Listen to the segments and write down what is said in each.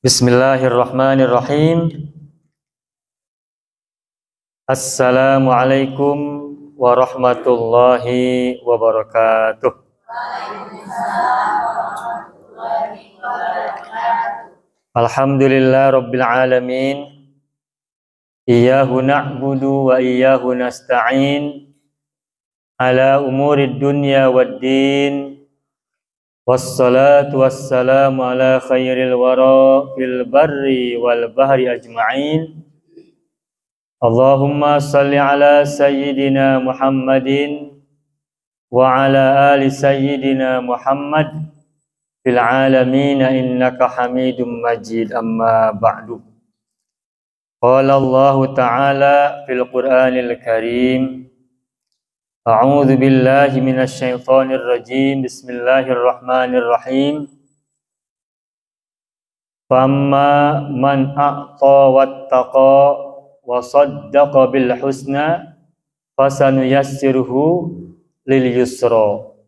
Bismillahirrahmanirrahim. Assalamualaikum warahmatullahi wabarakatuh. Alhamdulillah rabbil alamin. Iyyahu na'budu wa iyyahu nasta'in ala umurid dunya waddin. Wassalatu wassalamu ala khairil wara fil barri wal bahri ajma'in. Allahumma salli ala sayyidina Muhammadin wa ala ali sayyidina Muhammad fil alamin innaka hamidum majid, amma ba'du. Qala Allah ta'ala fil Qur'anil Karim, a'udzu billahi minasy syaithanir rajim. Bismillahirrahmanirrahim. Famma man a'ta wattaqa wa saddaqa bil husna fasanuyassiruhu lil yusra.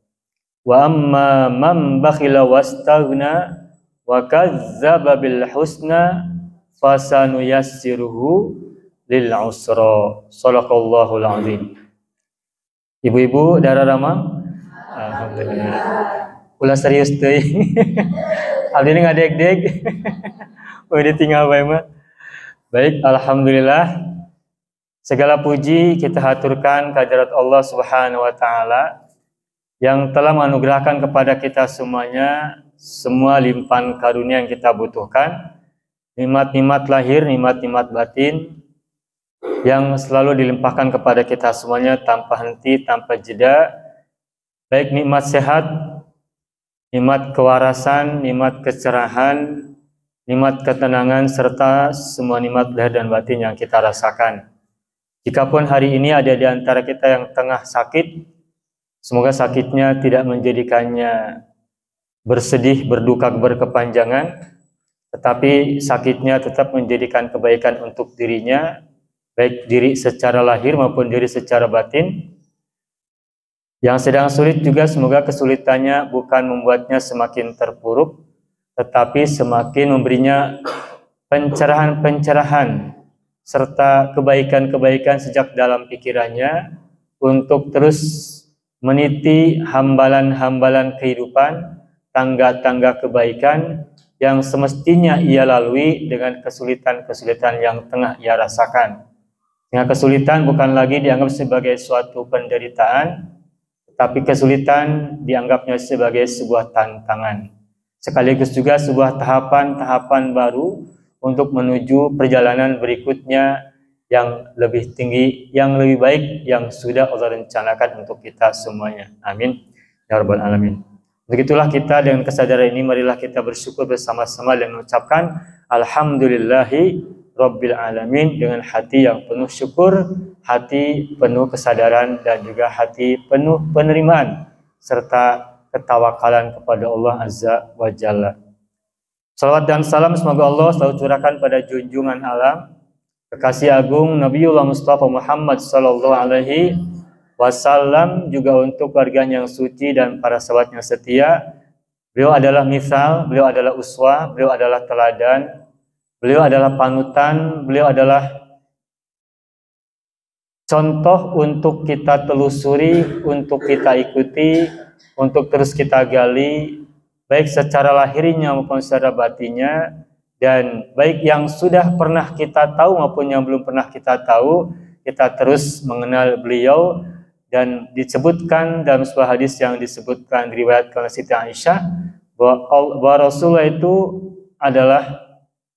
Wa amma man bakhila wastaghna wa kadzdzaba bil husna fasanuyassiruhu lil usra. Shadaqallahul azim. Ibu-ibu darah ramah, alhamdulillah. Ulah serius tuh. Hal ini ngadeg-deg. Udah tinggal bae mah. Baik, alhamdulillah. Segala puji kita haturkan kehadirat Allah Subhanahu wa taala yang telah menganugerahkan kepada kita semuanya semua limpahan karunia yang kita butuhkan. Nikmat-nikmat lahir, nikmat-nikmat batin yang selalu dilimpahkan kepada kita semuanya tanpa henti, tanpa jeda. Baik nikmat sehat, nikmat kewarasan, nikmat kecerahan, nikmat ketenangan, serta semua nikmat lahir dan batin yang kita rasakan. Jikapun hari ini ada di antara kita yang tengah sakit, semoga sakitnya tidak menjadikannya bersedih, berduka, berkepanjangan, tetapi sakitnya tetap menjadikan kebaikan untuk dirinya, baik diri secara lahir maupun diri secara batin. Yang sedang sulit juga semoga kesulitannya bukan membuatnya semakin terpuruk, tetapi semakin memberinya pencerahan-pencerahan serta kebaikan-kebaikan sejak dalam pikirannya untuk terus meniti hambalan-hambalan kehidupan, tangga-tangga kebaikan yang semestinya ia lalui dengan kesulitan-kesulitan yang tengah ia rasakan. Dengan kesulitan bukan lagi dianggap sebagai suatu penderitaan, tetapi kesulitan dianggapnya sebagai sebuah tantangan. Sekaligus juga sebuah tahapan-tahapan baru untuk menuju perjalanan berikutnya yang lebih tinggi, yang lebih baik, yang sudah Allah rencanakan untuk kita semuanya. Amin ya rabbal alamin. Begitulah kita dengan kesadaran ini, marilah kita bersyukur bersama-sama dan mengucapkan alhamdulillahi Rabbil alamin dengan hati yang penuh syukur, hati penuh kesadaran dan juga hati penuh penerimaan serta ketawakalan kepada Allah Azza wa Jalla. Salawat dan salam semoga Allah selalu curahkan pada junjungan alam, kekasih agung Nabiullah Mustafa Muhammad sallallahu alaihi wasallam, juga untuk keluarganya yang suci dan para sahabatnya setia. Beliau adalah misal, beliau adalah uswah, beliau adalah teladan, beliau adalah panutan, beliau adalah contoh untuk kita telusuri, untuk kita ikuti, untuk terus kita gali, baik secara lahirnya maupun secara batinnya, dan baik yang sudah pernah kita tahu maupun yang belum pernah kita tahu, kita terus mengenal beliau. Dan disebutkan dalam sebuah hadis yang disebutkan diriwayatkan oleh Siti Aisyah bahwa Rasulullah itu adalah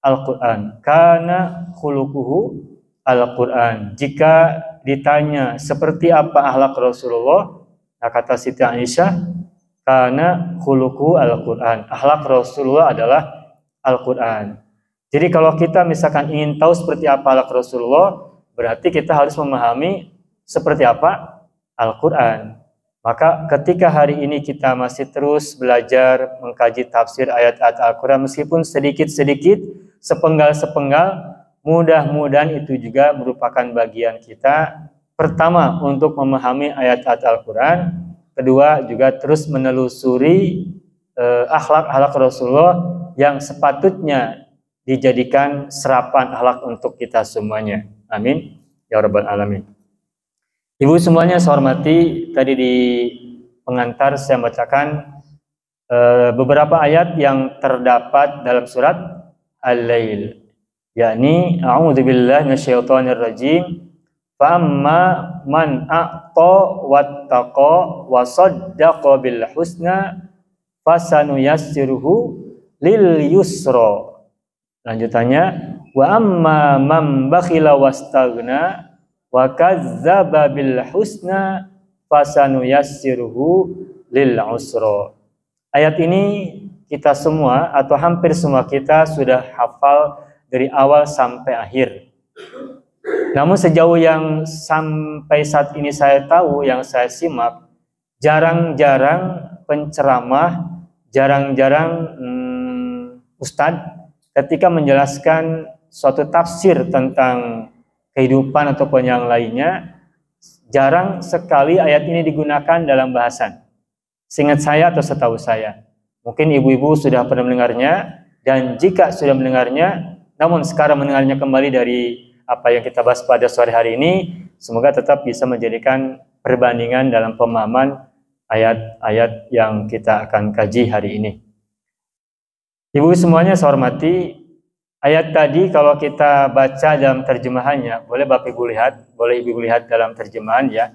Al-Quran. Kana khuluquhu Al-Quran. Jika ditanya seperti apa akhlak Rasulullah, nah kata Siti Aisyah, kana khuluquhu Al-Quran. Akhlak Rasulullah adalah Al-Quran. Jadi kalau kita misalkan ingin tahu seperti apa akhlak Rasulullah, berarti kita harus memahami seperti apa Al-Quran. Maka ketika hari ini kita masih terus belajar mengkaji tafsir ayat-ayat Al-Quran, meskipun sedikit-sedikit, sepenggal-sepenggal, mudah-mudahan itu juga merupakan bagian kita. Pertama, untuk memahami ayat-ayat Al-Quran. Kedua, juga terus menelusuri akhlak-akhlak Rasulullah yang sepatutnya dijadikan serapan akhlak untuk kita semuanya. Amin ya rabbal alamin. Ibu semuanya saya hormati, tadi di pengantar saya bacakan beberapa ayat yang terdapat dalam surat Al-Lail, yakni a'udzubillahi minasyaitonir rajim, fa amma man a'ta wattaqa wa saddaqa bil husna fasanuyassiruhu lil yusra. Lanjutannya, wa amma man bakhila wastaghna wa kadzdzaba bil husna fasanuyassiruhu lil usra. Ayat ini kita semua atau hampir semua kita sudah hafal dari awal sampai akhir. Namun sejauh yang sampai saat ini saya tahu, yang saya simak, jarang-jarang penceramah, jarang-jarang ustadz ketika menjelaskan suatu tafsir tentang kehidupan ataupun yang lainnya, jarang sekali ayat ini digunakan dalam bahasan. Seingat saya atau setahu saya, mungkin ibu-ibu sudah pernah mendengarnya, dan jika sudah mendengarnya, namun sekarang mendengarnya kembali dari apa yang kita bahas pada sore hari ini, semoga tetap bisa menjadikan perbandingan dalam pemahaman ayat-ayat yang kita akan kaji hari ini. Ibu semuanya saya hormati, ayat tadi kalau kita baca dalam terjemahannya, boleh Bapak Ibu lihat, boleh Ibu lihat dalam terjemahan ya.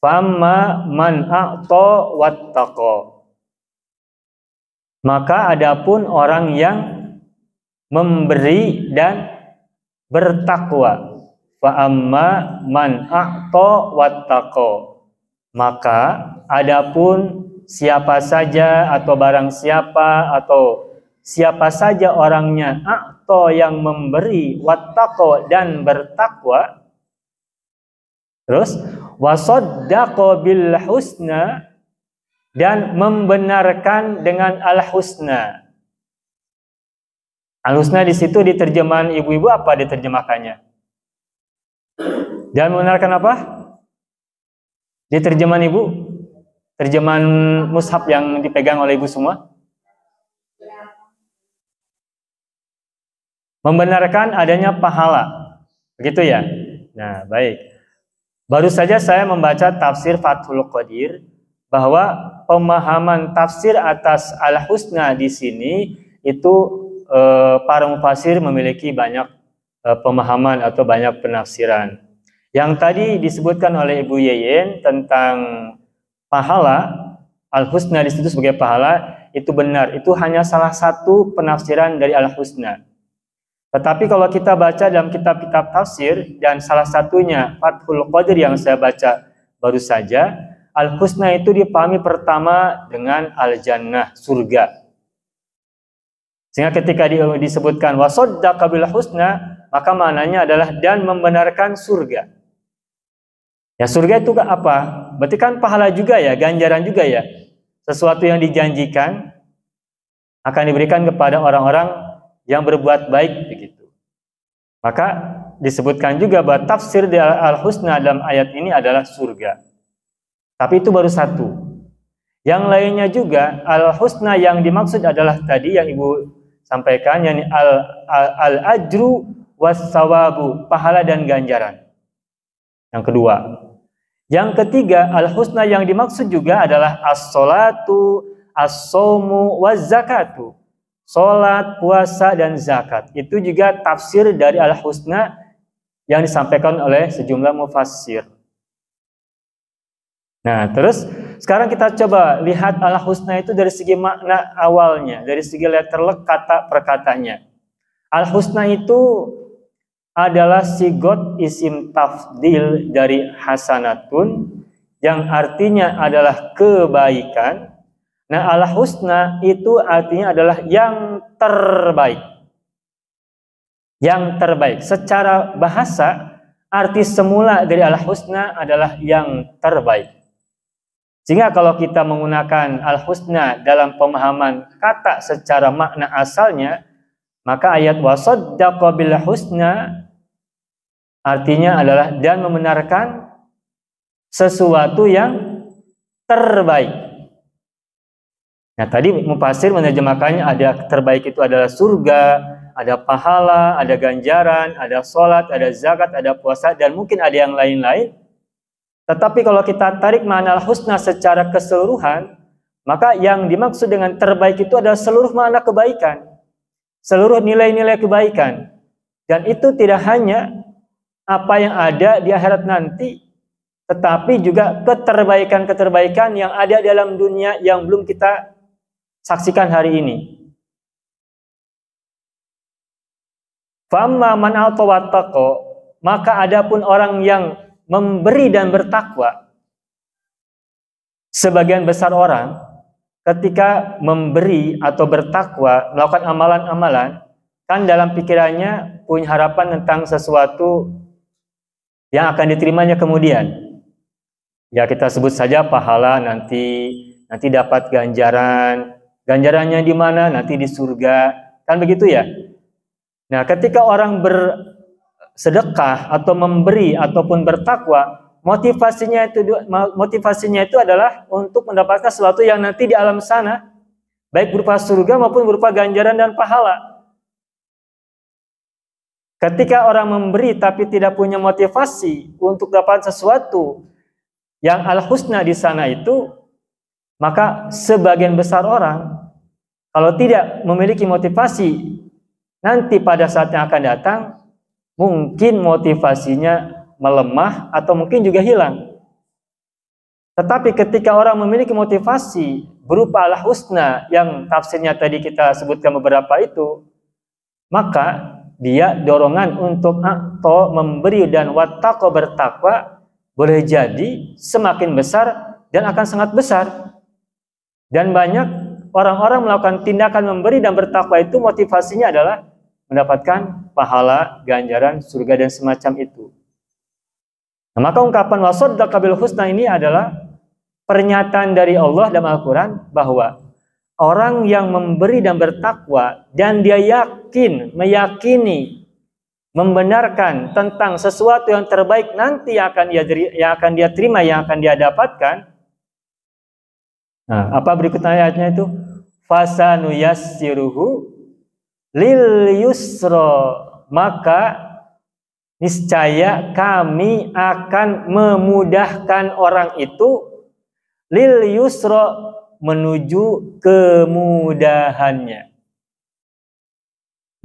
Famma man a'ta wattaqa. Maka adapun orang yang memberi dan bertakwa. Fa amma man a'ta wattaqa. Maka adapun siapa saja atau barang siapa atau siapa saja orangnya a'ta yang memberi, wattaqa dan bertakwa, terus wasaddaqa bil husna dan membenarkan dengan al husna. Al husna di situ di terjemahan ibu-ibu apa diterjemahkannya? Dan membenarkan apa? Di terjemahan ibu? Terjemahan mushaf yang dipegang oleh ibu semua? Membenarkan adanya pahala, begitu ya? Nah, baik. Baru saja saya membaca tafsir Fathul Qadir, bahwa pemahaman tafsir atas al-husna di sini itu para mufasir memiliki banyak pemahaman atau banyak penafsiran. Yang tadi disebutkan oleh Ibu Yeyen tentang pahala, al-husna di situ sebagai pahala, itu benar. Itu hanya salah satu penafsiran dari al-husna. Tetapi kalau kita baca dalam kitab-kitab tafsir, dan salah satunya Fathul Qadir yang saya baca baru saja, al-husna itu dipahami pertama dengan al-jannah, surga. Sehingga ketika disebutkan wasaddaqa bil husna, maka maknanya adalah dan membenarkan surga. Ya, surga itu apa? Berarti kan pahala juga ya, ganjaran juga ya. Sesuatu yang dijanjikan akan diberikan kepada orang-orang yang berbuat baik begitu. Maka disebutkan juga bahwa tafsir di al-husna dalam ayat ini adalah surga. Tapi itu baru satu. Yang lainnya juga al-husna yang dimaksud adalah tadi yang Ibu sampaikan, yakni al-ajru was-sawabu, pahala dan ganjaran. Yang kedua. Yang ketiga, al-husna yang dimaksud juga adalah as-salatu, as-saumu waz-zakatu. Salat, puasa, dan zakat. Itu juga tafsir dari al-husna yang disampaikan oleh sejumlah mufassir. Nah, terus sekarang kita coba lihat al-husna itu dari segi makna awalnya, dari segi letterlek kata per katanya. Al-husna itu adalah sigot isim tafdil dari hasanatun, yang artinya adalah kebaikan. Nah, al-husna itu artinya adalah yang terbaik. Yang terbaik. Secara bahasa, arti semula dari al-husna adalah yang terbaik. Sehingga kalau kita menggunakan al-husna dalam pemahaman kata secara makna asalnya, maka ayat wasaddaqa bil husna artinya adalah dan membenarkan sesuatu yang terbaik. Nah, tadi mufasir menerjemahkannya ada terbaik itu adalah surga, ada pahala, ada ganjaran, ada sholat, ada zakat, ada puasa, dan mungkin ada yang lain-lain. Tetapi kalau kita tarik makna al-husna secara keseluruhan, maka yang dimaksud dengan terbaik itu adalah seluruh makna kebaikan, seluruh nilai-nilai kebaikan. Dan itu tidak hanya apa yang ada di akhirat nanti, tetapi juga keterbaikan-keterbaikan yang ada dalam dunia yang belum kita saksikan hari ini. Famma man a'ta wattaqa, maka adapun orang yang memberi dan bertakwa. Sebagian besar orang ketika memberi atau bertakwa, melakukan amalan-amalan, kan dalam pikirannya punya harapan tentang sesuatu yang akan diterimanya kemudian. Ya kita sebut saja pahala, nanti dapat ganjaran. Ganjarannya di mana? Nanti di surga. Kan begitu ya? Nah, ketika orang bersedekah atau memberi ataupun bertakwa, motivasinya itu adalah untuk mendapatkan sesuatu yang nanti di alam sana, baik berupa surga maupun berupa ganjaran dan pahala. Ketika orang memberi tapi tidak punya motivasi untuk dapat sesuatu yang al-husna di sana itu, maka sebagian besar orang kalau tidak memiliki motivasi, nanti pada saat yang akan datang mungkin motivasinya melemah atau mungkin juga hilang. Tetapi ketika orang memiliki motivasi berupa al-husna yang tafsirnya tadi kita sebutkan beberapa itu, maka dia dorongan untuk atau memberi dan wattaqo bertakwa boleh jadi semakin besar dan akan sangat besar. Dan banyak orang-orang melakukan tindakan memberi dan bertakwa itu motivasinya adalah mendapatkan pahala, ganjaran, surga dan semacam itu. Nah, maka ungkapan wasaddaqa bil husna ini adalah pernyataan dari Allah dalam Al-Quran bahwa orang yang memberi dan bertakwa dan dia meyakini, membenarkan tentang sesuatu yang terbaik nanti yang akan dia terima, yang akan dia dapatkan. Nah, apa berikut ayatnya itu? Fasanuyassiruhu lil yusra, maka niscaya kami akan memudahkan orang itu lil yusra, menuju kemudahannya.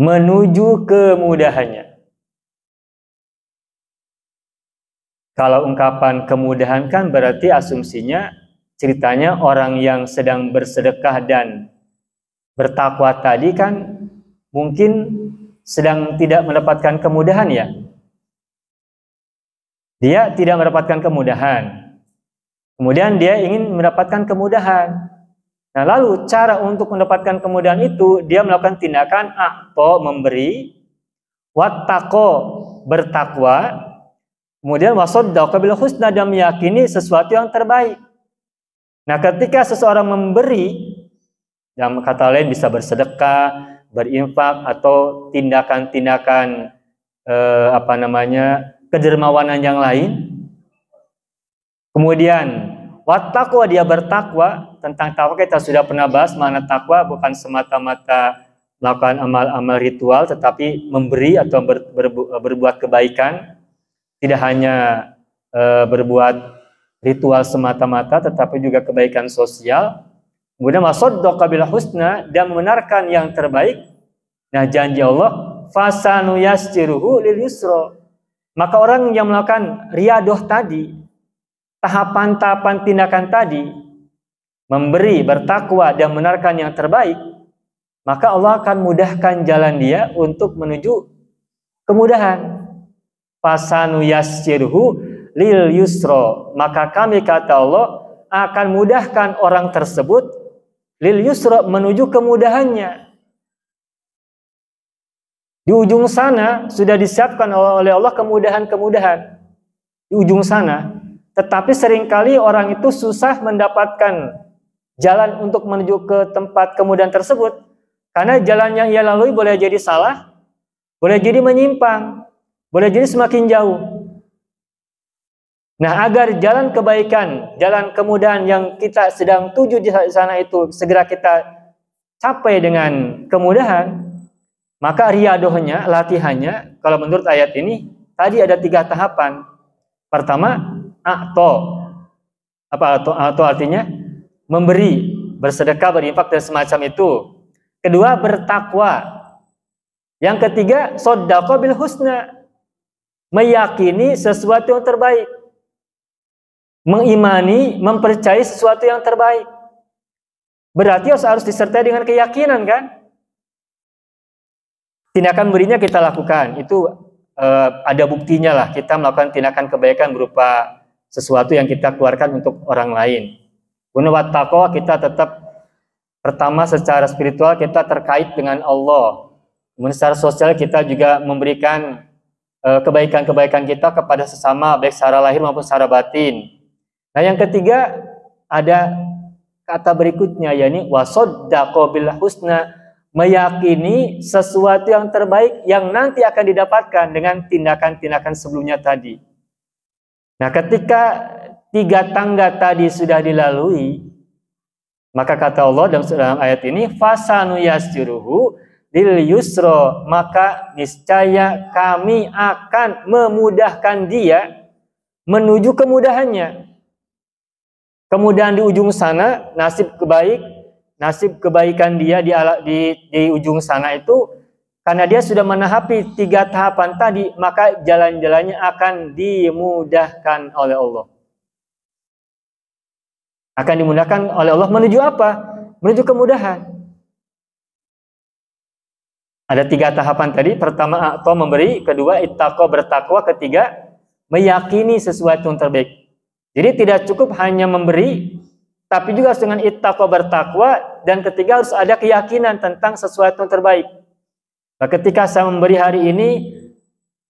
Menuju kemudahannya. Kalau ungkapan kemudahan kan berarti asumsinya ceritanya orang yang sedang bersedekah dan bertakwa tadi kan mungkin sedang tidak mendapatkan kemudahan ya. Dia tidak mendapatkan kemudahan. Kemudian dia ingin mendapatkan kemudahan. Nah, lalu cara untuk mendapatkan kemudahan itu dia melakukan tindakan atau memberi, wattaqo bertakwa, kemudian wasaddaqa bil husna, dan meyakini sesuatu yang terbaik. Nah, ketika seseorang memberi, dalam kata lain bisa bersedekah, berinfak atau tindakan-tindakan kedermawanan yang lain. Kemudian wattaqwa, dia bertakwa. Tentang takwa kita sudah pernah bahas, mana takwa bukan semata-mata melakukan amal-amal ritual, tetapi memberi atau berbuat kebaikan. Tidak hanya berbuat ritual semata-mata, tetapi juga kebaikan sosial. Kemudian wasaddaqa bil husna, dan membenarkan yang terbaik. Nah, janji Allah, fasanuyassiruhu lil yusra, maka orang yang melakukan riyadoh tadi, tahapan-tahapan tindakan tadi, memberi, bertakwa, dan membenarkan yang terbaik, maka Allah akan mudahkan jalan dia untuk menuju kemudahan. Fasanuyassiruhu lil yusra, maka kami, kata Allah, akan mudahkan orang tersebut lil yusra, menuju kemudahannya. Di ujung sana sudah disiapkan oleh Allah kemudahan-kemudahan. Di ujung sana. Tetapi seringkali orang itu susah mendapatkan jalan untuk menuju ke tempat kemudahan tersebut. Karena jalan yang ia lalui boleh jadi salah, boleh jadi menyimpang, boleh jadi semakin jauh. Nah, agar jalan kebaikan, jalan kemudahan yang kita sedang tuju di sana itu segera kita capai dengan kemudahan, Maka riadohnya, latihannya, kalau menurut ayat ini, tadi ada 3 tahapan. Pertama, a'to. Apa a'to artinya? Memberi, bersedekah, berinfak, dan semacam itu. Kedua, bertakwa. Yang ketiga, shadaqah bil husna. Meyakini sesuatu yang terbaik. Mengimani, mempercayai sesuatu yang terbaik. Berarti harus disertai dengan keyakinan, kan? Tindakan berinya kita lakukan, itu ada buktinya lah. Kita melakukan tindakan kebaikan berupa sesuatu yang kita keluarkan untuk orang lain. Wa taqwa, kita tetap pertama secara spiritual kita terkait dengan Allah. Kemudian secara sosial kita juga memberikan kebaikan-kebaikan kita kepada sesama, baik secara lahir maupun secara batin. Nah, yang ketiga ada kata berikutnya, yakni wasaddaqa bil husna, meyakini sesuatu yang terbaik yang nanti akan didapatkan dengan tindakan-tindakan sebelumnya tadi. Nah, ketika 3 tangga tadi sudah dilalui, maka kata Allah dalam ayat ini, fasanu yassiruhu lil yusra, maka niscaya kami akan memudahkan dia menuju kemudahannya. Kemudahan di ujung sana, nasib kebaikan dia di ujung sana itu, karena dia sudah menahapi 3 tahapan tadi, maka jalan-jalannya akan dimudahkan oleh Allah. Akan dimudahkan oleh Allah menuju apa? Menuju kemudahan. Ada 3 tahapan tadi. Pertama, a'ta, memberi. Kedua, ittaqa, bertakwa. Ketiga, meyakini sesuatu yang terbaik. Jadi tidak cukup hanya memberi, tapi juga harus dengan ittaqwa, bertakwa, dan ketiga harus ada keyakinan tentang sesuatu yang terbaik. Nah, ketika saya memberi hari ini,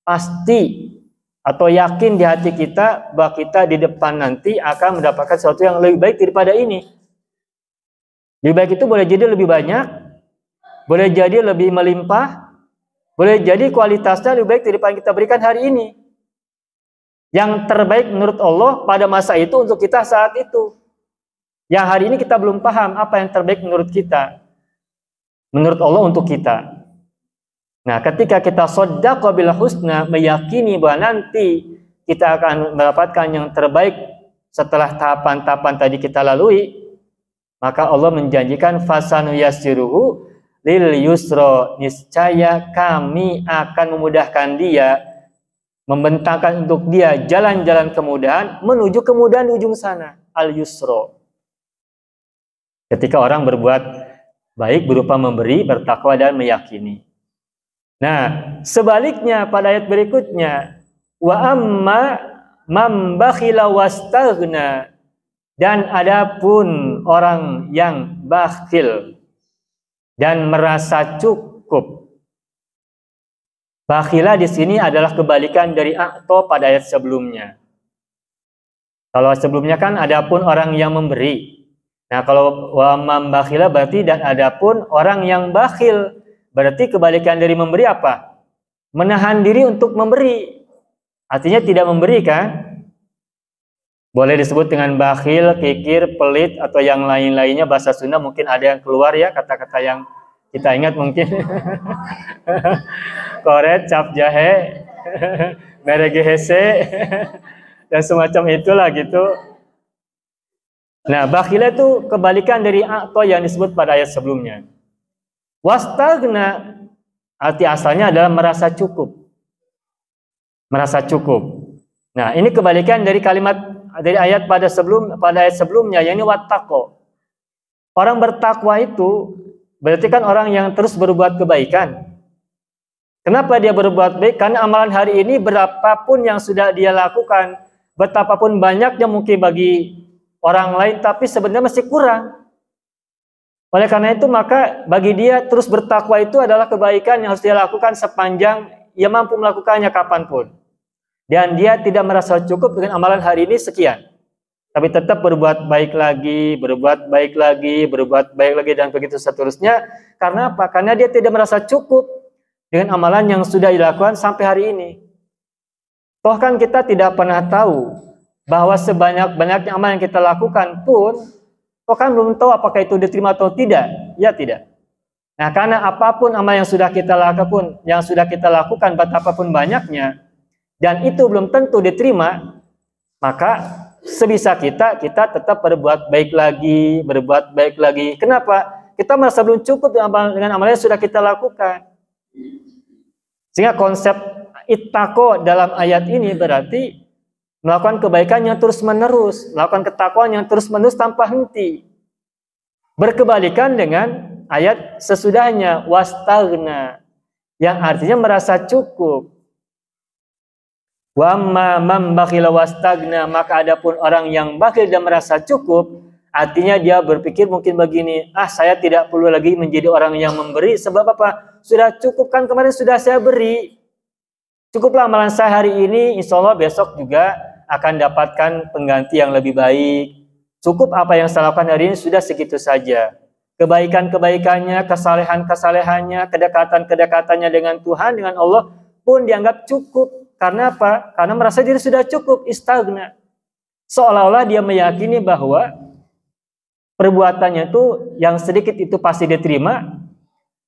pasti atau yakin di hati kita bahwa kita di depan nanti akan mendapatkan sesuatu yang lebih baik daripada ini. Lebih baik itu boleh jadi lebih banyak, boleh jadi lebih melimpah, boleh jadi kualitasnya lebih baik daripada yang kita berikan hari ini. Yang terbaik menurut Allah pada masa itu untuk kita saat itu. Yang hari ini kita belum paham apa yang terbaik menurut kita. Menurut Allah untuk kita. Nah, ketika kita shadaqah bil husna, meyakini bahwa nanti kita akan mendapatkan yang terbaik setelah tahapan-tahapan tadi kita lalui, maka Allah menjanjikan fasanu yassiruhu lil yusra, niscaya kami akan memudahkan dia, membentangkan untuk dia jalan-jalan kemudahan menuju kemudahan di ujung sana, al-yusra. Ketika orang berbuat baik berupa memberi, bertakwa, dan meyakini. Nah, sebaliknya pada ayat berikutnya, wa amma man bakhila wastaghna, dan adapun orang yang bakhil dan merasa cukup. Bakhila di sini adalah kebalikan dari a'ta pada ayat sebelumnya. Kalau sebelumnya kan adapun orang yang memberi. Nah, kalau wa man bakhila berarti dan adapun orang yang bakhil. Berarti kebalikan dari memberi apa? Menahan diri untuk memberi. Artinya tidak memberi, kan? Boleh disebut dengan bakhil, kikir, pelit, atau yang lain-lainnya. Bahasa Sunda mungkin ada yang keluar ya, kata-kata yang kita ingat mungkin. Koret, cap jahe, merege hese, dan semacam itulah gitu. Nah, bakhila itu kebalikan dari a'ta yang disebut pada ayat sebelumnya. Wastaghna, arti asalnya adalah merasa cukup. Merasa cukup. Nah, ini kebalikan dari kalimat dari ayat pada ayat sebelumnya, yakni wattaqo. Orang bertakwa itu berarti kan orang yang terus berbuat kebaikan. Kenapa dia berbuat baik? Karena amalan hari ini berapapun yang sudah dia lakukan, betapapun banyaknya mungkin bagi orang lain, tapi sebenarnya masih kurang. Oleh karena itu maka bagi dia terus bertakwa itu adalah kebaikan yang harus dia lakukan sepanjang ia mampu melakukannya kapanpun. Dan dia tidak merasa cukup dengan amalan hari ini sekian. Tapi tetap berbuat baik lagi, berbuat baik lagi, berbuat baik lagi, dan begitu seterusnya. Karena apa? Karena dia tidak merasa cukup dengan amalan yang sudah dilakukan sampai hari ini. Toh kan kita tidak pernah tahu bahwa sebanyak-banyaknya amalan yang kita lakukan pun, toh kan belum tahu apakah itu diterima atau tidak. Ya tidak. Nah, karena apapun amal yang sudah kita lakukan, betapapun banyaknya, dan itu belum tentu diterima, maka sebisa kita tetap berbuat baik lagi. Kenapa? Kita merasa belum cukup dengan amal yang sudah kita lakukan. Sehingga konsep ittaqo dalam ayat ini berarti melakukan kebaikan yang terus-menerus, melakukan ketakwaan yang terus-menerus tanpa henti. Berkebalikan dengan ayat sesudahnya, wastaghna, yang artinya merasa cukup. Wa amma man bakhila wastaghna, maka adapun orang yang bakhil dan merasa cukup, artinya dia berpikir mungkin begini, saya tidak perlu lagi menjadi orang yang memberi, sebab apa? Sudah cukup kan, kemarin sudah saya beri. Cukuplah amalan saya hari ini, insya Allah besok juga akan dapatkan pengganti yang lebih baik. Cukup apa yang saya lakukan hari ini, sudah segitu saja. Kebaikan-kebaikannya, kesalehan-kesalehannya, kedekatan-kedekatannya dengan Tuhan, dengan Allah pun dianggap cukup. Karena apa? Karena merasa diri sudah cukup, istaghna. Seolah-olah dia meyakini bahwa perbuatannya itu yang sedikit itu pasti diterima.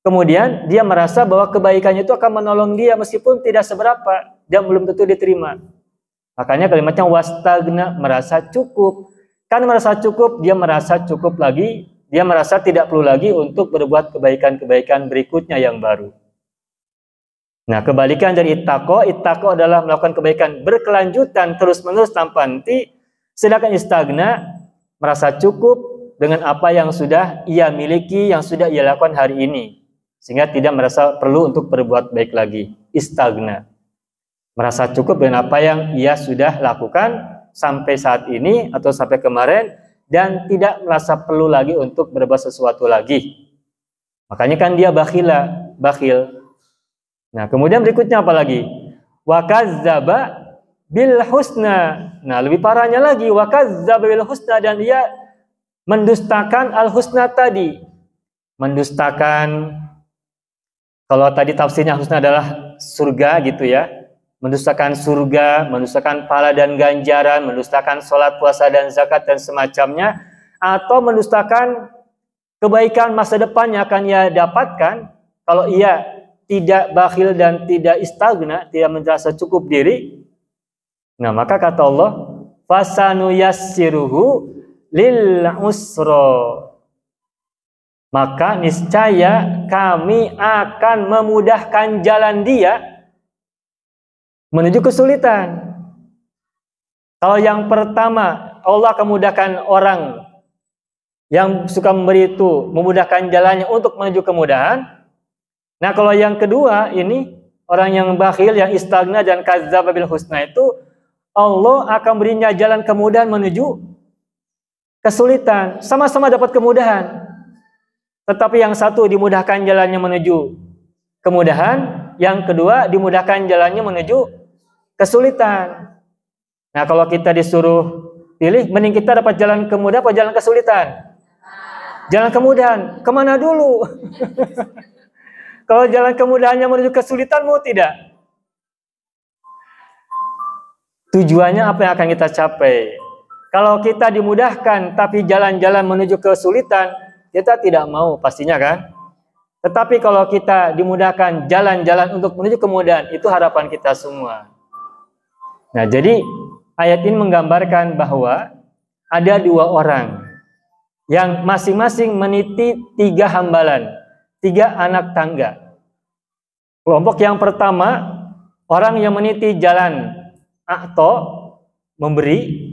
Kemudian dia merasa bahwa kebaikannya itu akan menolong dia meskipun tidak seberapa, dia belum tentu diterima. Makanya kalimatnya wastaghna, merasa cukup. Kan merasa cukup, dia merasa cukup lagi, dia merasa tidak perlu lagi untuk berbuat kebaikan-kebaikan berikutnya yang baru. Nah, kebalikan dari ittaqo adalah melakukan kebaikan berkelanjutan terus-menerus tanpa henti, sedangkan istaghna merasa cukup dengan apa yang sudah ia miliki, yang sudah ia lakukan hari ini, sehingga tidak merasa perlu untuk berbuat baik lagi. Istaghna, merasa cukup dengan apa yang ia sudah lakukan sampai saat ini atau sampai kemarin, dan tidak merasa perlu lagi untuk berbuat sesuatu lagi. Makanya kan dia bakhil. Nah, kemudian berikutnya apa lagi? Wa kazzaba bil husna. Nah, lebih parahnya lagi, wa kazzaba bil husna, dan dia mendustakan al husna tadi. Mendustakan, kalau tadi tafsirnya husna adalah surga gitu ya. Mendustakan surga, mendustakan pahala dan ganjaran, mendustakan sholat, puasa, dan zakat, dan semacamnya, atau mendustakan kebaikan masa depan yang akan ia dapatkan kalau ia tidak bakhil dan tidak istaghna, tidak merasa cukup diri. Nah, maka kata Allah, fasanuyassiruhu lil usra, maka niscaya kami akan memudahkan jalan dia menuju kesulitan. Kalau yang pertama, Allah akan memudahkan orang yang suka memberi itu, memudahkan jalannya untuk menuju kemudahan. Nah, kalau yang kedua ini, orang yang bakhil, yang istaghna dan kadzdzaba bil husna itu, Allah akan berinya jalan kemudahan menuju kesulitan. Sama-sama dapat kemudahan, tetapi yang satu dimudahkan jalannya menuju kemudahan, yang kedua dimudahkan jalannya menuju kesulitan. Nah, kalau kita disuruh pilih, mending kita dapat jalan kemudahan atau jalan kesulitan? Jalan kemudahan. Kemana dulu? Kalau jalan kemudahannya menuju kesulitan, mau tidak? Tujuannya apa yang akan kita capai? Kalau kita dimudahkan tapi jalan-jalan menuju kesulitan, kita tidak mau pastinya kan? Tetapi kalau kita dimudahkan jalan-jalan untuk menuju kemudahan, itu harapan kita semua. Nah, jadi ayat ini menggambarkan bahwa ada dua orang yang masing-masing meniti 3 hambalan, 3 anak tangga. Kelompok yang pertama, orang yang meniti jalan atau memberi.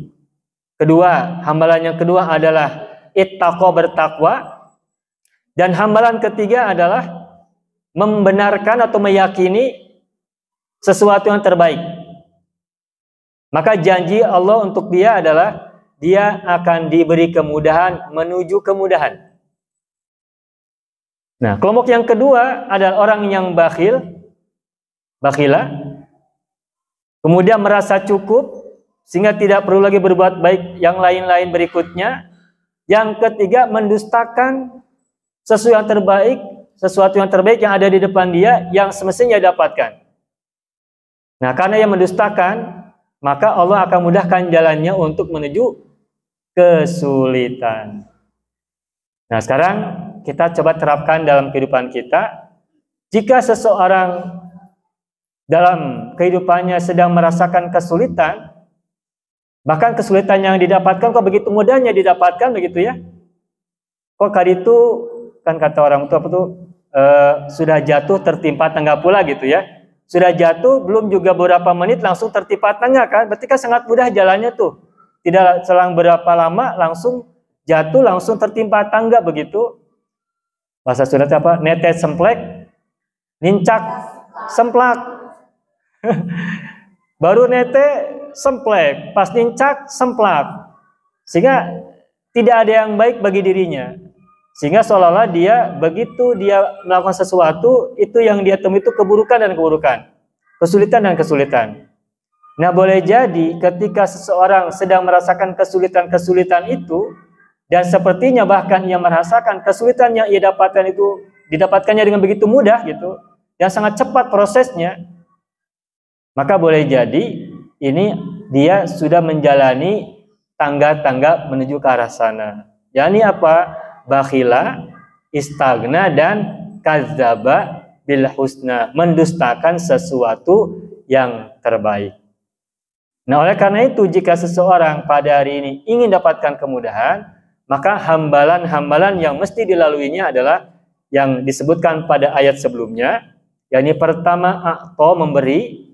Kedua, hambalan yang kedua adalah ittaqo, bertakwa. Dan hambalan ketiga adalah membenarkan atau meyakini sesuatu yang terbaik. Maka janji Allah untuk dia adalah dia akan diberi kemudahan menuju kemudahan. Nah, kelompok yang kedua adalah orang yang bakhila, kemudian merasa cukup sehingga tidak perlu lagi berbuat baik yang lain-lain berikutnya. Yang ketiga, mendustakan sesuatu yang terbaik yang ada di depan dia yang semestinya dapatkan. Nah, karena yang mendustakan, maka Allah akan mudahkan jalannya untuk menuju kesulitan. Nah, sekarang kita coba terapkan dalam kehidupan kita. Jika seseorang dalam kehidupannya sedang merasakan kesulitan, bahkan kesulitan yang didapatkan kok begitu mudahnya didapatkan begitu ya. Kok kali itu kan kata orang tua apa tuh sudah jatuh tertimpa tangga pula gitu ya. Sudah jatuh belum juga beberapa menit langsung tertimpa tangga kan. Berarti kan sangat mudah jalannya tuh. Tidak selang berapa lama langsung jatuh langsung tertimpa tangga begitu. Bahasa Sundanya apa? Netes semplek, nincak semplak. Baru nete semplek, pas nincak semplak. Sehingga tidak ada yang baik bagi dirinya. Sehingga seolah-olah dia begitu dia melakukan sesuatu, itu yang dia temui itu keburukan dan keburukan, kesulitan dan kesulitan. Nah, boleh jadi ketika seseorang sedang merasakan kesulitan-kesulitan itu, dan sepertinya bahkan ia merasakan kesulitan yang ia dapatkan itu didapatkannya dengan begitu mudah gitu, dan sangat cepat prosesnya, maka boleh jadi ini dia sudah menjalani tangga-tangga menuju ke arah sana. Yani apa? Bakhila, istagna, dan kadzaba bil husna, mendustakan sesuatu yang terbaik. Nah, oleh karena itu jika seseorang pada hari ini ingin dapatkan kemudahan, maka hambalan-hambalan yang mesti dilaluinya adalah yang disebutkan pada ayat sebelumnya, yakni pertama a'to memberi,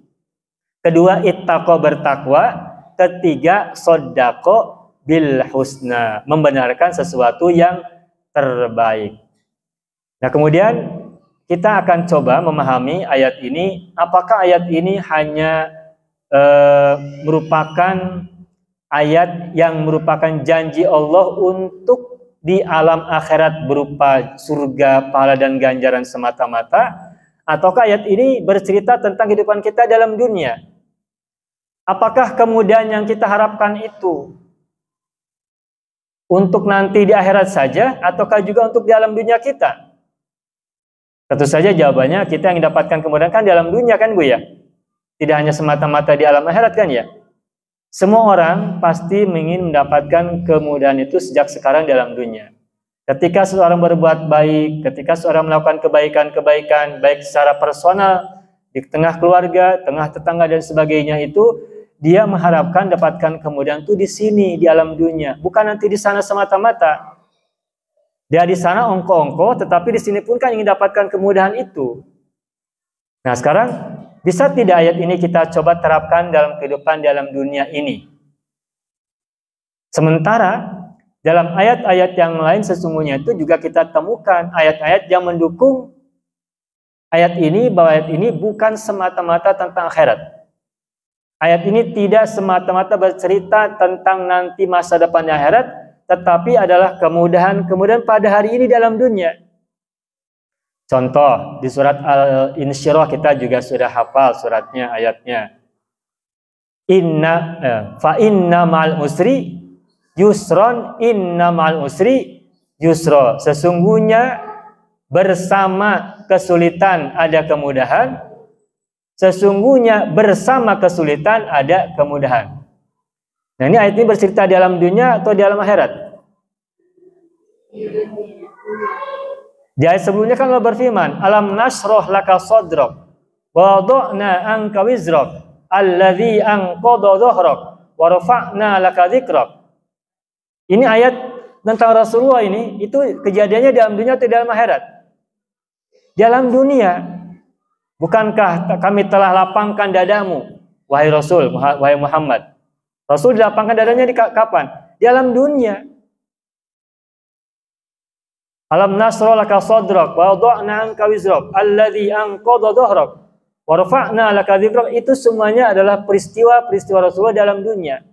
kedua ittaqo bertakwa, ketiga sodako bil husna, membenarkan sesuatu yang terbaik. Nah, kemudian kita akan coba memahami ayat ini. Apakah ayat ini hanya merupakan ayat yang merupakan janji Allah untuk di alam akhirat berupa surga, pahala dan ganjaran semata-mata, ataukah ayat ini bercerita tentang kehidupan kita dalam dunia? Apakah kemudahan yang kita harapkan itu untuk nanti di akhirat saja, ataukah juga untuk di alam dunia kita? Tentu saja jawabannya kita yang dapatkan kemudahan kan di alam dunia kan Bu ya? Tidak hanya semata-mata di alam akhirat kan ya? Semua orang pasti ingin mendapatkan kemudahan itu sejak sekarang dalam dunia. Ketika seseorang berbuat baik, ketika seseorang melakukan kebaikan-kebaikan, baik secara personal, di tengah keluarga, tengah tetangga dan sebagainya itu, dia mengharapkan dapatkan kemudahan itu di sini, di alam dunia. Bukan nanti di sana semata-mata. Dia di sana ongko-ongko, tetapi di sini pun kan ingin dapatkan kemudahan itu. Nah, sekarang bisa tidak ayat ini kita coba terapkan dalam kehidupan dalam dunia ini? Sementara dalam ayat-ayat yang lain sesungguhnya itu juga kita temukan ayat-ayat yang mendukung ayat ini, bahwa ayat ini bukan semata-mata tentang akhirat. Ayat ini tidak semata-mata bercerita tentang nanti masa depan di akhirat, tetapi adalah kemudahan-kemudahan pada hari ini dalam dunia. Contoh, di surat Al-Insyirah kita juga sudah hafal suratnya, ayatnya. Fa inna ma'al usri yusron, inna ma'al usri yusro. Sesungguhnya bersama kesulitan ada kemudahan, sesungguhnya bersama kesulitan ada kemudahan. Nah, ini ayat ini bercerita di alam dunia atau di alam akhirat? Di ayat sebelumnya kan Allah berfirman, alam nasroh laka sodrok, wa wada'na anka wizrok, alladhi anqadha dhahrok, wa rafa'na laka dzikrok. Ini ayat tentang Rasulullah ini, itu kejadiannya di alam dunia atau di alam akhirat? Di alam dunia. Bukankah kami telah lapangkan dadamu, wahai Rasul, wahai Muhammad? Rasul dilapangkan dadanya di kapan? Di alam dunia. Alam nasra laka sadrak wa wada'na anka wizrak alladzi anqadha dhahrak wa rafa'na laka dzikrak. Itu semuanya adalah peristiwa-peristiwa Rasulullah dalam dunia.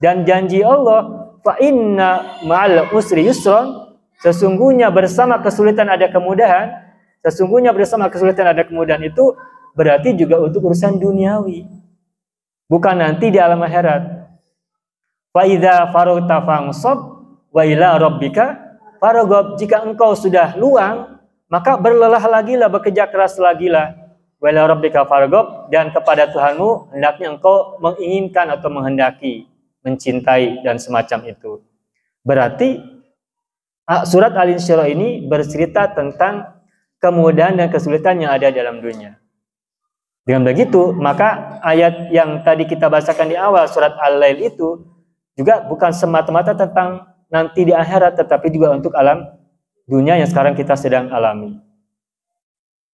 Dan janji Allah, fa inna ma'al usri yusran, sesungguhnya bersama kesulitan ada kemudahan. Sesungguhnya bersama kesulitan ada kemudahan itu berarti juga untuk urusan duniawi. Bukan nanti di alam akhirat. Fa idza faragta fansab wa ila rabbika farghab. Jika engkau sudah luang, maka berlelah lagilah, bekerja keras lagilah. Wa ila rabbika farghab, dan kepada Tuhanmu hendaknya engkau menginginkan atau menghendaki, mencintai dan semacam itu. Berarti Surat Al-Insyirah ini bercerita tentang kemudahan dan kesulitan yang ada dalam dunia. Dengan begitu, maka ayat yang tadi kita bacakan di awal surat Al-Lail itu juga bukan semata-mata tentang nanti di akhirat, tetapi juga untuk alam dunia yang sekarang kita sedang alami.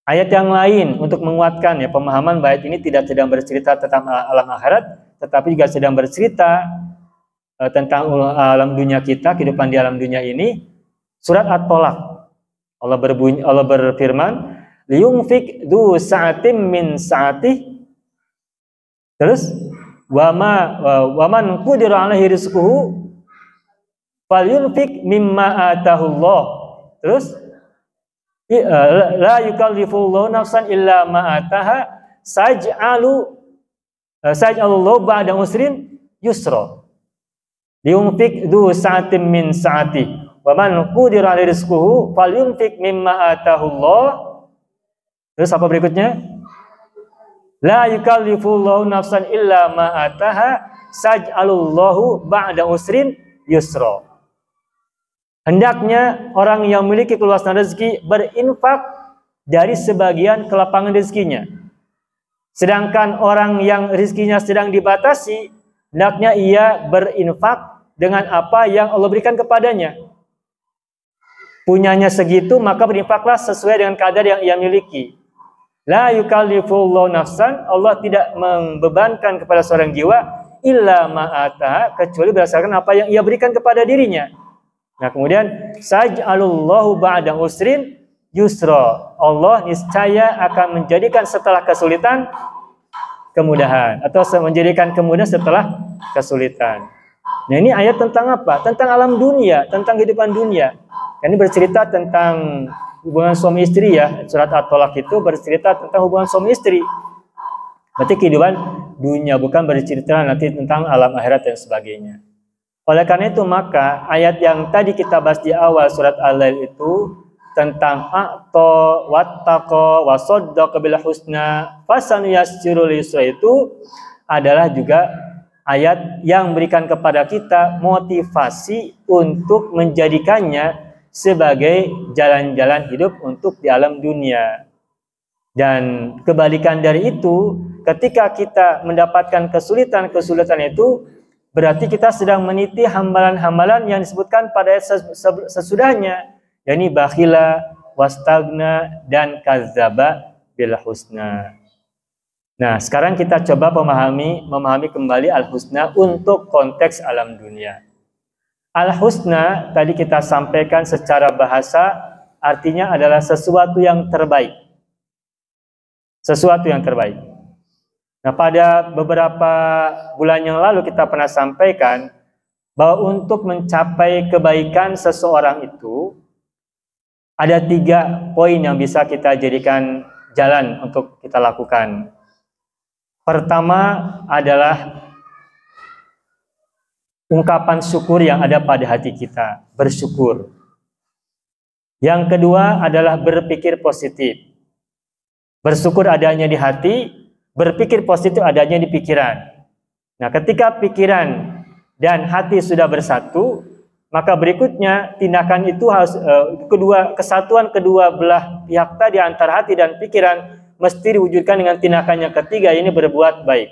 Ayat yang lain untuk menguatkan ya pemahaman ayat ini tidak sedang bercerita tentang alam akhirat, tetapi juga sedang bercerita tentang alam dunia kita, kehidupan di alam dunia ini. Surat At-Tolaq, Allah berfirman, liyunfik du sa'atim min sa'atih. Terus waman qudira alaihi rizquhu falyunfik mimma atahullah. Terus la yukallifullahu nafsan illa ma ataha saj'alullahu ba'da usrin yusra. Liyunfik du sa'atim min sa'atih wa man qudira alaihi rizquhu falyunfik mimma atahullah. Terus apa berikutnya? La yukallifullahu nafsan illa ma ataha saj'alullahu ba'da usrin yusra. Hendaknya orang yang memiliki keluasan rezeki berinfak dari sebagian kelapangan rezekinya. Sedangkan orang yang rezekinya sedang dibatasi, hendaknya ia berinfak dengan apa yang Allah berikan kepadanya. Punyanya segitu, maka berinfaklah sesuai dengan kadar yang ia miliki. La yukallifullahu nafsan, Allah tidak membebankan kepada seorang jiwa illa ma'ataha, kecuali berdasarkan apa yang ia berikan kepada dirinya. Nah, kemudian saj'alullahu ba'da usrin yusra. Allah niscaya akan menjadikan setelah kesulitan kemudahan, atau menjadikan kemudahan setelah kesulitan. Nah, ini ayat tentang apa? Tentang alam dunia, tentang kehidupan dunia. Ini bercerita tentang hubungan suami istri ya. Surat At-Tolaq itu bercerita tentang hubungan suami istri. Berarti kehidupan dunia, bukan bercerita nanti tentang alam akhirat dan sebagainya. Oleh karena itu, maka ayat yang tadi kita bahas di awal surat Al-Lail itu tentang a'ta wattaqa wa saddaqa bil husna fasanuyassirul yusra itu adalah juga ayat yang memberikan kepada kita motivasi untuk menjadikannya sebagai jalan-jalan hidup untuk di alam dunia. Dan kebalikan dari itu, ketika kita mendapatkan kesulitan-kesulitan itu, berarti kita sedang meniti hambalan-hambalan yang disebutkan pada sesudahnya, yakni bakhila, wastagna, dan kadzdzaba bil husna. Nah, sekarang kita coba memahami kembali al-husna untuk konteks alam dunia. Al-husna tadi kita sampaikan secara bahasa, artinya adalah sesuatu yang terbaik. Sesuatu yang terbaik. Nah, pada beberapa bulan yang lalu kita pernah sampaikan bahwa untuk mencapai kebaikan seseorang itu ada 3 poin yang bisa kita jadikan jalan untuk kita lakukan. Pertama adalah ungkapan syukur yang ada pada hati kita, bersyukur. Yang kedua adalah berpikir positif. Bersyukur adanya di hati, berpikir positif adanya di pikiran. Nah, ketika pikiran dan hati sudah bersatu, maka berikutnya tindakan itu harus kesatuan kedua belah pihak tadi antara hati dan pikiran mesti diwujudkan dengan tindakan yang ketiga, ini berbuat baik.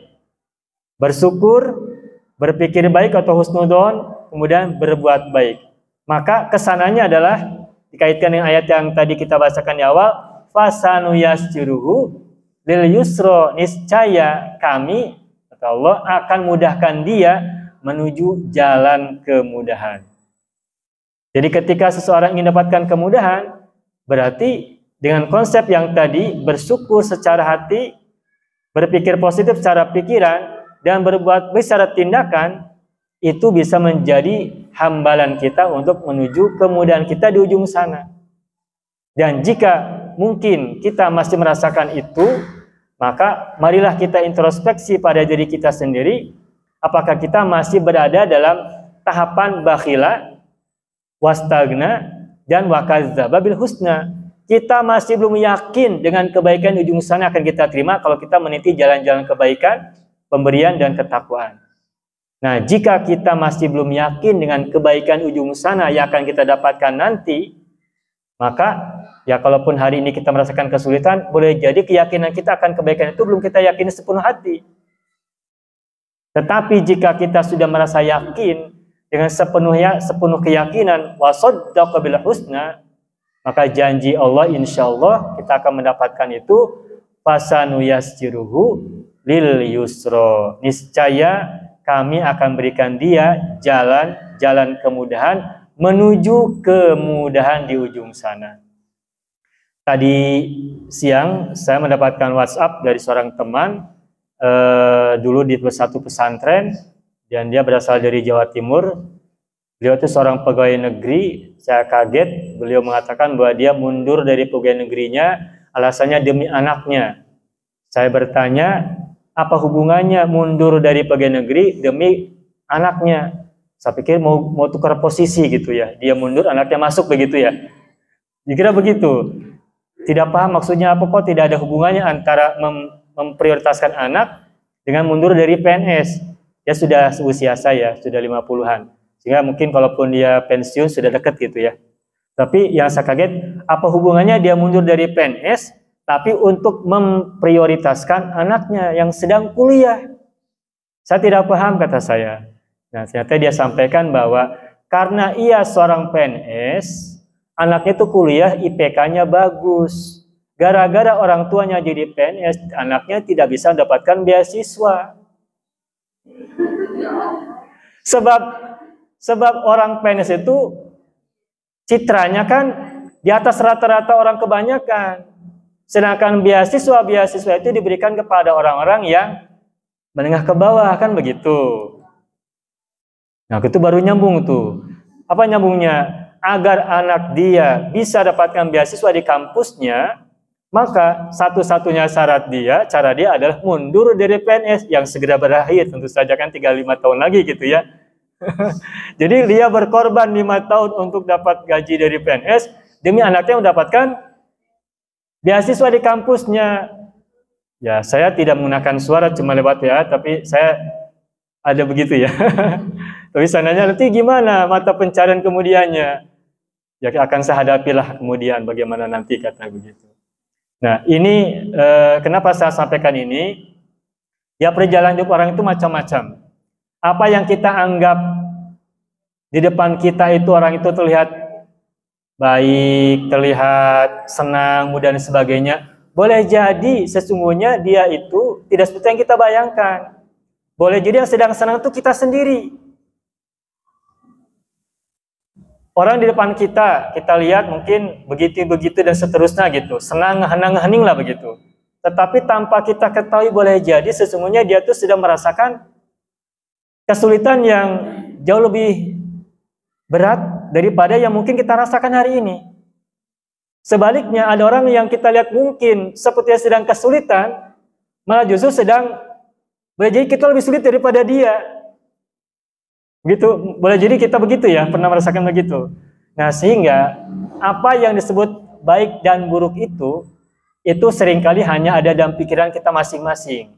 Bersyukur, berpikir baik atau husnudon, kemudian berbuat baik. Maka kesananya adalah dikaitkan dengan ayat yang tadi kita bacakan di awal, fasanuyassiruhu lil yusra, niscaya kami, kata Allah, akan mudahkan dia menuju jalan kemudahan. Jadi ketika seseorang ingin mendapatkan kemudahan, berarti dengan konsep yang tadi, bersyukur secara hati, berpikir positif secara pikiran, dan berbuat baik secara tindakan, itu bisa menjadi hambalan kita untuk menuju kemudahan kita di ujung sana. Dan jika mungkin kita masih merasakan itu, maka marilah kita introspeksi pada diri kita sendiri, apakah kita masih berada dalam tahapan bakhila, wastagna, dan wakadzdzaba bil husna. Kita masih belum yakin dengan kebaikan di ujung sana akan kita terima kalau kita meniti jalan-jalan kebaikan, pemberian dan ketakwaan. Nah, jika kita masih belum yakin dengan kebaikan ujung sana yang akan kita dapatkan nanti, maka ya kalaupun hari ini kita merasakan kesulitan, boleh jadi keyakinan kita akan kebaikan itu belum kita yakini sepenuh hati. Tetapi jika kita sudah merasa yakin dengan sepenuh keyakinan, wasaddaqa bil husna, maka janji Allah insya Allah kita akan mendapatkan itu, fasanuyassiruhu lil yusra. Niscaya kami akan berikan dia jalan kemudahan menuju kemudahan di ujung sana. Tadi siang saya mendapatkan WhatsApp dari seorang teman dulu di satu pesantren, dan dia berasal dari Jawa Timur. Beliau itu seorang pegawai negeri. Saya kaget, beliau mengatakan bahwa dia mundur dari pegawai negerinya alasannya demi anaknya. Saya bertanya, apa hubungannya mundur dari pegawai negeri demi anaknya? Saya pikir mau tukar posisi gitu ya. Dia mundur, anaknya masuk begitu ya. Dikira begitu. Tidak paham maksudnya apa, kok tidak ada hubungannya antara memprioritaskan anak dengan mundur dari PNS. Dia sudah usia saya, sudah 50-an. Sehingga mungkin kalaupun dia pensiun sudah dekat gitu ya. Tapi yang saya kaget, apa hubungannya dia mundur dari PNS tapi untuk memprioritaskan anaknya yang sedang kuliah? Saya tidak paham, kata saya. Nah, ternyata dia sampaikan bahwa karena ia seorang PNS, anaknya itu kuliah IPK-nya bagus. Gara-gara orang tuanya jadi PNS, anaknya tidak bisa mendapatkan beasiswa. Sebab orang PNS itu citranya kan di atas rata-rata orang kebanyakan. Sedangkan beasiswa itu diberikan kepada orang-orang yang menengah ke bawah, kan begitu. Nah, itu baru nyambung tuh. Apa nyambungnya? Agar anak dia bisa dapatkan beasiswa di kampusnya, maka satu-satunya cara dia adalah mundur dari PNS yang segera berakhir. Tentu saja kan tinggal 5 tahun lagi gitu ya. Jadi dia berkorban 5 tahun untuk dapat gaji dari PNS demi anaknya mendapatkan beasiswa di kampusnya. Ya, saya tidak menggunakan suara, cuma lewat ya, tapi saya ada begitu ya. Tapi sananya nanti gimana mata pencarian kemudiannya? Ya akan saya hadapilah kemudian bagaimana nanti, kata begitu. Nah, ini kenapa saya sampaikan ini? Ya, perjalanan hidup orang itu macam-macam. Apa yang kita anggap di depan kita itu orang itu terlihat baik, terlihat senang, mudah dan sebagainya. Boleh jadi sesungguhnya dia itu tidak seperti yang kita bayangkan. Boleh jadi yang sedang senang itu kita sendiri. Orang di depan kita lihat mungkin begitu-begitu dan seterusnya gitu. Senang, hening lah begitu. Tetapi tanpa kita ketahui boleh jadi sesungguhnya dia tuh sedang merasakan kesulitan yang jauh lebih berat daripada yang mungkin kita rasakan hari ini. Sebaliknya, ada orang yang kita lihat mungkin sepertinya sedang kesulitan, malah justru sedang, boleh jadi kita lebih sulit daripada dia. Gitu, boleh jadi kita begitu ya, pernah merasakan begitu. Nah, sehingga apa yang disebut baik dan buruk itu seringkali hanya ada dalam pikiran kita masing-masing.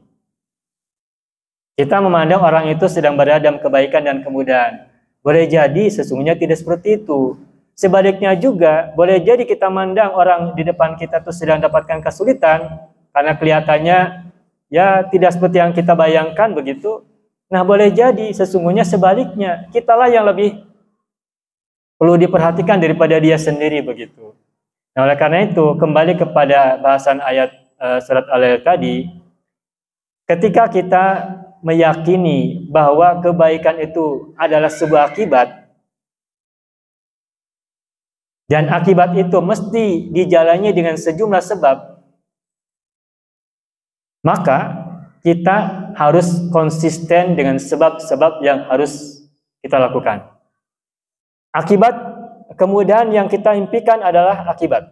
Kita memandang orang itu sedang berada dalam kebaikan dan kemudahan. Boleh jadi sesungguhnya tidak seperti itu. Sebaliknya juga, boleh jadi kita mandang orang di depan kita itu sedang dapatkan kesulitan, karena kelihatannya ya tidak seperti yang kita bayangkan begitu. Nah, boleh jadi sesungguhnya sebaliknya, kitalah yang lebih perlu diperhatikan daripada dia sendiri begitu. Nah, oleh karena itu, kembali kepada bahasan ayat surat Al-Lail tadi, ketika kita meyakini bahwa kebaikan itu adalah sebuah akibat, dan akibat itu mesti dijalani dengan sejumlah sebab, maka kita harus konsisten dengan sebab-sebab yang harus kita lakukan. Akibat kemudahan yang kita impikan adalah akibat.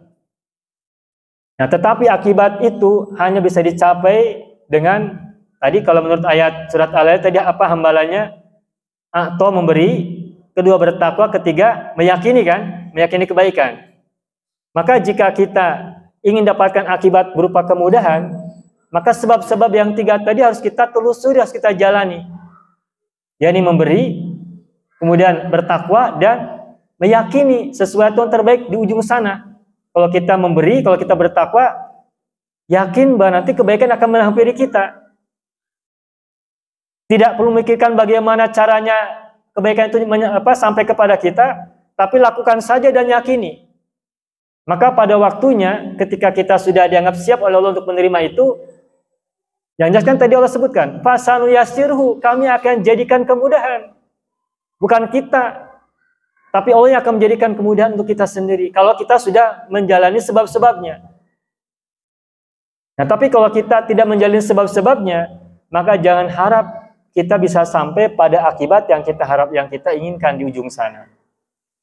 Nah, tetapi akibat itu hanya bisa dicapai dengan, tadi kalau menurut ayat surat Al-Lail tadi apa hambalannya? Atau memberi, kedua bertakwa, ketiga meyakini kan? Meyakini kebaikan. Maka jika kita ingin dapatkan akibat berupa kemudahan, maka sebab-sebab yang 3 tadi harus kita telusuri, harus kita jalani. yakni memberi, kemudian bertakwa dan meyakini sesuatu yang terbaik di ujung sana. Kalau kita memberi, kalau kita bertakwa, yakin bahwa nanti kebaikan akan menghampiri kita. Tidak perlu memikirkan bagaimana caranya kebaikan itu sampai kepada kita, tapi lakukan saja dan yakini. Maka pada waktunya, ketika kita sudah dianggap siap oleh Allah untuk menerima itu, yang jelas kan tadi Allah sebutkan, fasanu yasirhu, kami akan jadikan kemudahan. Bukan kita, tapi Allah yang akan menjadikan kemudahan untuk kita sendiri. Kalau kita sudah menjalani sebab-sebabnya. Nah, tapi kalau kita tidak menjalani sebab-sebabnya, maka jangan harap kita bisa sampai pada akibat yang kita harap, yang kita inginkan di ujung sana.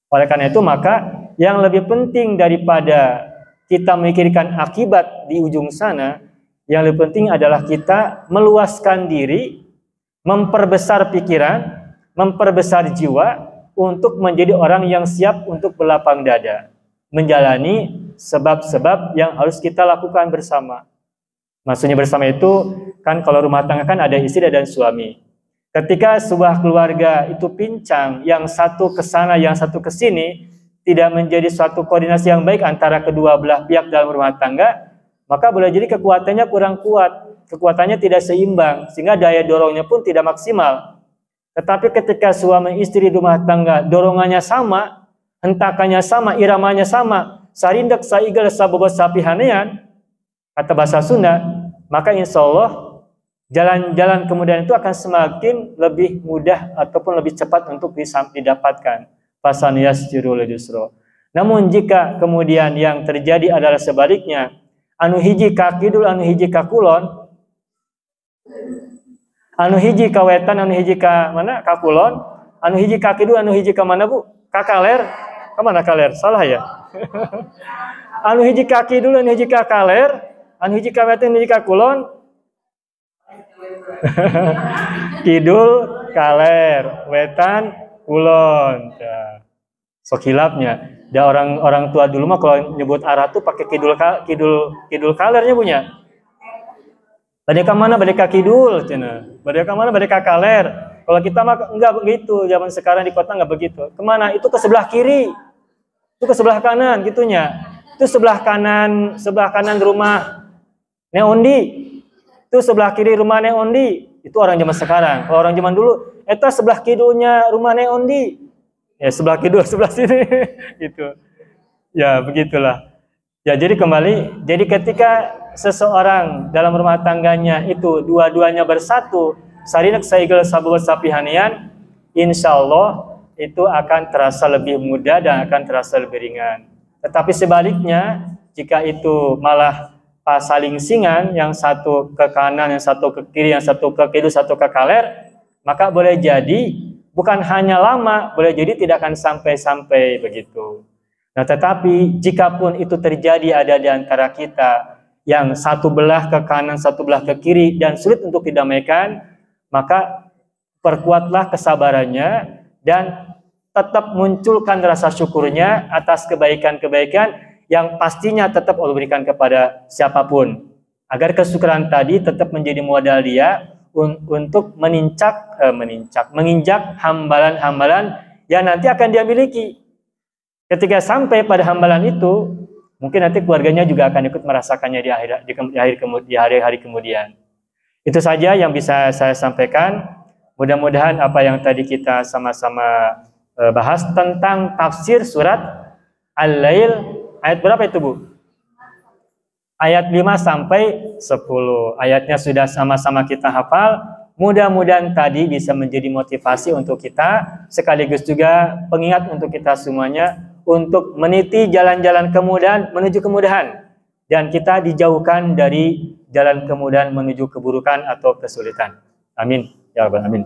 Oleh karena itu, maka yang lebih penting daripada kita memikirkan akibat di ujung sana, yang lebih penting adalah kita meluaskan diri, memperbesar pikiran, memperbesar jiwa untuk menjadi orang yang siap untuk berlapang dada, menjalani sebab-sebab yang harus kita lakukan bersama. Maksudnya bersama itu kan kalau rumah tangga kan ada istri dan suami. Ketika sebuah keluarga itu pincang, yang satu ke sana, yang satu ke sini, tidak menjadi suatu koordinasi yang baik antara kedua belah pihak dalam rumah tangga, maka boleh jadi kekuatannya kurang kuat, kekuatannya tidak seimbang, sehingga daya dorongnya pun tidak maksimal. Tetapi ketika suami istri rumah tangga dorongannya sama, hentakannya sama, iramanya sama, sarindak saigal sabobot sapihanean, kata bahasa Sunda, maka insya Allah jalan-jalan kemudian itu akan semakin lebih mudah ataupun lebih cepat untuk didapatkan. Fasaniyas jirul yusro. Namun jika kemudian yang terjadi adalah sebaliknya, anu hiji ka kidul, anu hiji ka kulon, anu hiji ka wetan, anu hiji ka mana? Ka kulon, anu hiji ka kidul, anu hiji ka mana, Bu? Ka kaler. Ka mana kaler? Salah ya? Anu hiji ka kidul, anu hiji ka kaler, anu hiji ka wetan, anu hiji ka kulon. Kidul kaler, wetan kulon. Ya. Sok hilapnya. Da orang tua dulu mah kalau nyebut arah tuh pakai kidul kalernya punya. Bade ka mana? Bade ka kidul cenah. Bade ka mana? Bade ka kaler. Kalau kita mah enggak begitu. Zaman sekarang di kota enggak begitu. Kemana? Itu ke sebelah kiri. Itu ke sebelah kanan gitunya. Itu sebelah kanan rumah Neondi. Itu sebelah kiri rumah Neondi. Itu orang zaman sekarang. Kalau orang zaman dulu, eta sebelah kidulnya rumah Neondi. Ya sebelah kidul, sebelah sini. Gitu. Ya begitulah. Ya jadi kembali, jadi ketika seseorang dalam rumah tangganya itu dua-duanya bersatu, sarinak saigal sabawat sapihanian, insya Allah itu akan terasa lebih mudah dan akan terasa lebih ringan. Tetapi sebaliknya, jika itu malah saling singan, yang satu ke kanan, yang satu ke kiri, yang satu ke kidul, satu ke kaler, maka boleh jadi bukan hanya lama, boleh jadi tidak akan sampai-sampai begitu. Nah, tetapi jikapun itu terjadi ada di antara kita yang satu belah ke kanan, satu belah ke kiri dan sulit untuk didamaikan, maka perkuatlah kesabarannya dan tetap munculkan rasa syukurnya atas kebaikan-kebaikan yang pastinya tetap Allah berikan kepada siapapun, agar kesyukuran tadi tetap menjadi modal dia untuk menginjak hambalan-hambalan yang nanti akan dia miliki. Ketika sampai pada hambalan itu, mungkin nanti keluarganya juga akan ikut merasakannya di hari-hari kemudian. Itu saja yang bisa saya sampaikan. Mudah-mudahan apa yang tadi kita sama-sama bahas tentang tafsir surat Al-Lail. Ayat berapa itu, Bu? Ayat 5 sampai 10. Ayatnya sudah sama-sama kita hafal. Mudah-mudahan tadi bisa menjadi motivasi untuk kita, sekaligus juga pengingat untuk kita semuanya untuk meniti jalan-jalan kemudahan menuju kemudahan, dan kita dijauhkan dari jalan kemudahan menuju keburukan atau kesulitan. Amin. Ya Rabbal Alamin.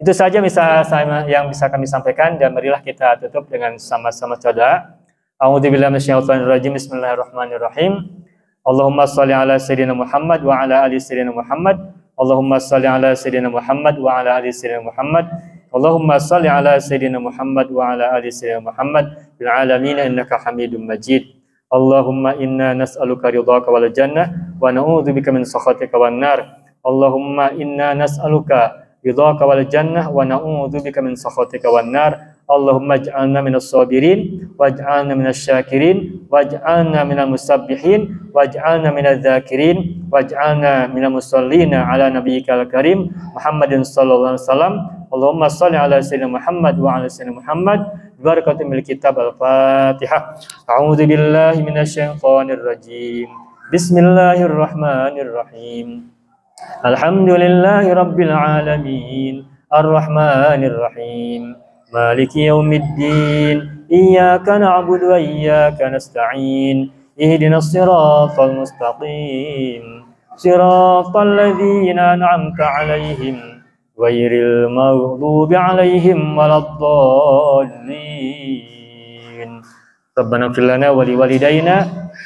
Itu saja yang bisa kami sampaikan, dan marilah kita tutup dengan sama-sama doa. A'udzubillahi minasyaitonirrajim. Bismillahirrahmanirrahim. Allahumma shalli ala sayyidina Muhammad wa ala ali sayyidina Muhammad. Allahumma shalli ala sayyidina Muhammad wa ala ali sayyidina Muhammad. Allahumma shalli ala sayyidina Muhammad wa ala ali sayyidina Muhammad bil alamin innaka Hamidum Majid. Allahumma inna nas'aluka ridhaka wal jannah wa na'udzubika min sakhatika wan nar. Allahumma inna nas'aluka ridhaka wal jannah wa na'udzubika min sakhatika wan nar. Allahumma ij'alna minas sabirin waj'alna minasy syakirin waj'alna minal musabbihin waj'alna minadz dzakirin waj'alna minal musallina ala nabiyyikal karim Muhammadin sallallahu alaihi wasallam. Allahumma shalli ala sayyidina Muhammad wa ala sayyidina Muhammad Barakatul kitab al-Fatihah. A'udzu billahi minasy syaithanir rajim. Bismillahirrahmanirrahim. Alhamdulillahi rabbil alamin. Arrahmanir rahim. Maliki yaumiddin. Iyyaka na'budu wa iyyaka nasta'in. Ihdinas siratal mustaqim. Siratal ladzina an'amta 'alaihim ghairil maghdubi 'alaihim waladdallin. Rabbana ighfir lana wa liwalidayna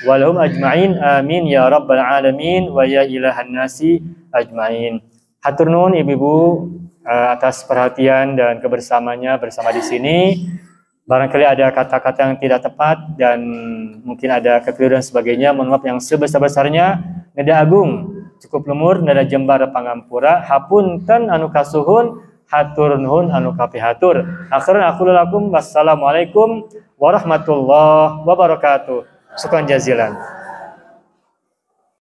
wa lahum ajma'in. Amin ya rabbal alamin wa ya ilahan nasi ajma'in. Hatur nuhun ibu-ibu atas perhatian dan kebersamanya bersama di sini. Barangkali ada kata-kata yang tidak tepat dan mungkin ada kekeliruan dan sebagainya. Mohon maaf yang sebesar-besarnya. Neda agung cukup lemur nada jembar pangampura hapunten anu kasuhun hatur nuhun anu kapihatur. Akhiran aku lakum wassalamualaikum warahmatullahi wabarakatuh. Syukran jazilan.